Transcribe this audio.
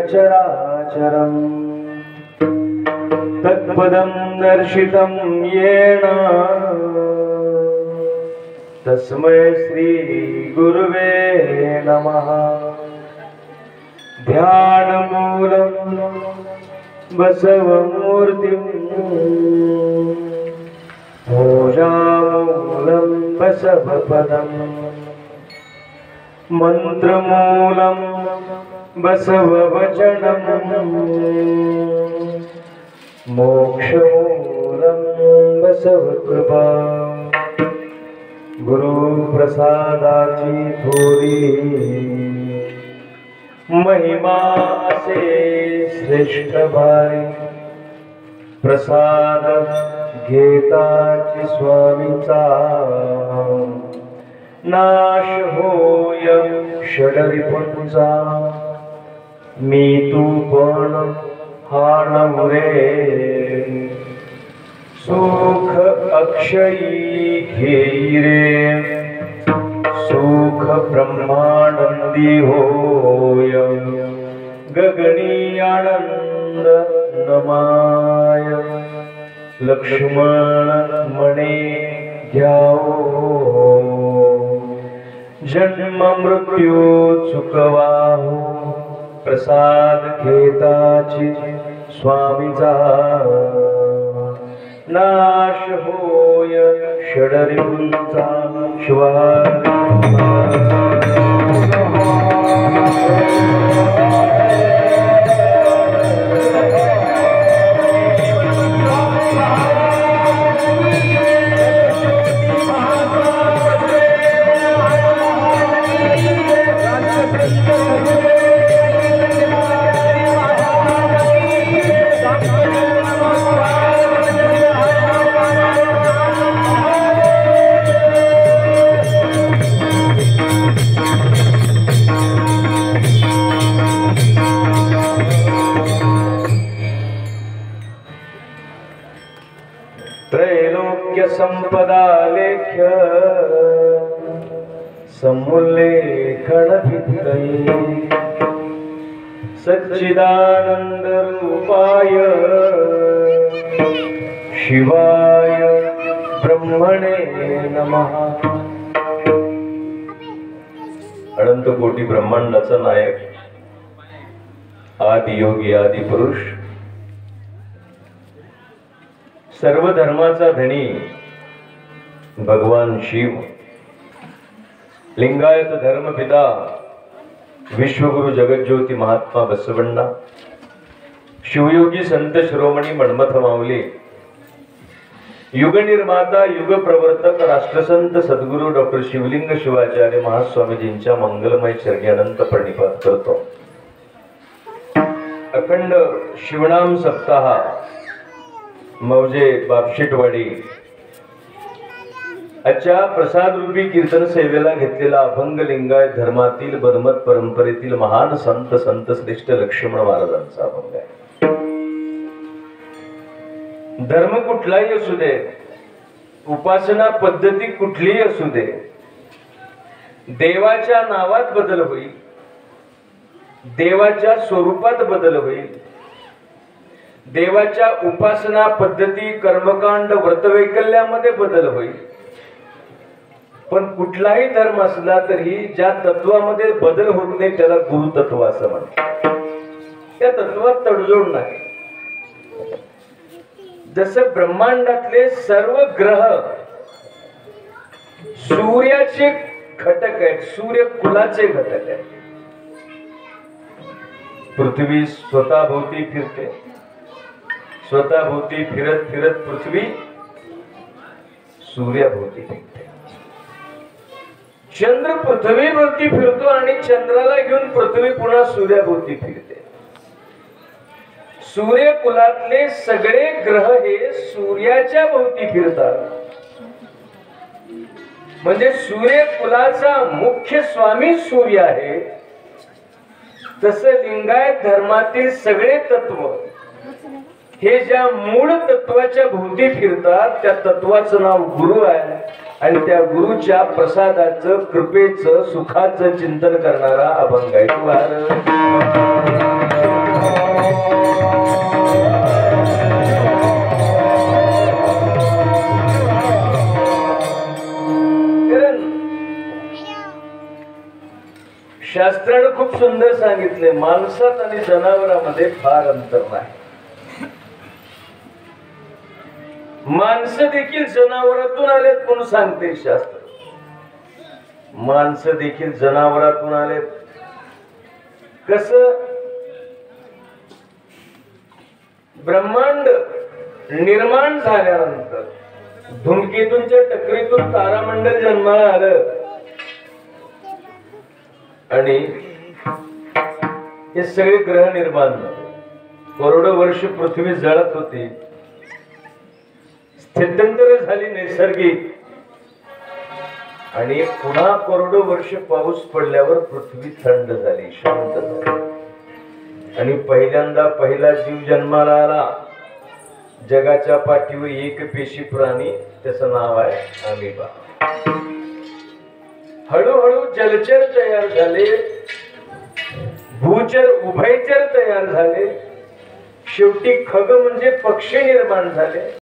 चराचरम् तत्पदं दर्शितं येन तस्मै श्री गुरुवे नमः। ध्यानमूलं बसवमूर्तिं पूजामूलं बसवपदम् मंत्रमूलं बसववचनं मोक्षमूलं बसवकृपा। गुरुप्रसादाची थोरी महिमा असे श्रेष्ठ भारी प्रसाद घेताची स्वामीचा नाश होय षडरिपुंचा। मी तू पण हाणमुरे सुख अक्षयी घेई रे सुख ब्रह्मानंदी होय गगनी आनंद नमाय। लक्ष्मण म्हणे घ्याओ जन्म मृत्यू चुकवाहो प्रसाद घेताची स्वामीचा नाश होय षडरिपुंचा। त्रैलोक्य संपदा लेख्य समुल्लेखन भित्तये सच्चिदानंद रूपाय शिवाय ब्रह्मणे नमः। अनंत कोटी ब्रह्मांडाचा नायक आदि योगी आदि पुरुष सर्व धर्माचा धनी भगवान शिव लिंगायत धर्मपिता विश्वगुरु जगज्योती महात्मा बसवण्णा शिवयोगी संत शिरोमणी मन्मथ माऊली युग निर्माता युग प्रवर्तक राष्ट्रसंत सद्गुरु डॉक्टर शिवलिंग शिवाचार्य महास्वामीजींच्या मंगलमय चरणी अनंत प्रणिपात करतो। अखंड शिवनाम सप्ताह मौजे बापशेटवाडी आजच्या प्रसाद रूपी कीर्तन सेवेला घेतलेला अभंग लिंगायत धर्मातील बर्मत परंपरेतील महान संत श्रेष्ठ लक्ष्मण महाराजांचा अभंग आहे। धर्म कुठलाही असू दे, उपासना पद्धती कुठलीही असू दे, देवाच्या नावात बदल होईल, देवाच्या स्वरूपात बदल होईल, देवाच्या उपासना पद्धती कर्मकांड व्रतवैकल्यामध्ये बदल होईल, पण कुठलाही धर्म असला तरी ज्या तत्वामध्ये बदल होत नाही त्याला गुरुतत्व असं म्हणतात। त्या तत्वात तडजोड नाही। जसं ब्रह्मांडातले सर्व ग्रह सूर्याचे घटक आहेत, सूर्य कुलाचे घटक आहेत। पृथ्वी स्वतःभोवती फिरते, स्वतःभोवती फिरत फिरत पृथ्वी सूर्याभोवती फिरते। चंद्र पृथ्वीभोवती फिरतो आणि चंद्राला घेऊन पृथ्वी पुन्हा सूर्याभोवती फिरते। सूर्यकुलातले सगळे ग्रह हे सूर्याच्या भोवती फिरतात। म्हणजे सूर्यकुलाचा मुख्य स्वामी सूर्य आहे। तसं लिंगायत धर्मातील सगळे तत्व हे ज्या मूळ तत्वाच्या भोवती फिरतात त्या तत्वाचं नाव गुरु आहे। आणि त्या गुरुच्या प्रसादाचं कृपेचं सुखाचं चिंतन करणारा अभंग आहे। सांगितले माणसात आणि जनावरांमध्ये फार अंतर नाही. माणसं देखील जनावरातून आलेत म्हणून सांगते शास्त्र. माणसं देखील जनावरातून आलेत. कसं? ब्रह्मांड निर्माण झाल्यानंतर धूमकेतूंच्या टकरीतून तारामंडल जन्माला आलं आणि हे सगळे ग्रह निर्माण झाले. करोडो वर्ष पृथ्वी जळत होती, स्थित्यंतर झाली नैसर्गिक, आणि पुन्हा करोडो वर्ष पाऊस पडल्यावर पृथ्वी थंड झाली, शांत झाली, आणि पहिल्यांदा पहिला जीव जन्माला आला. जगाच्या पाठीवर एक पेशी प्राणी, त्याचं नाव आहे अमिबा. हळूहळू जलचर तयार झाले, भूचर उभयचर तयार झाले, शेवटी खग म्हणजे पक्षी निर्माण झाले.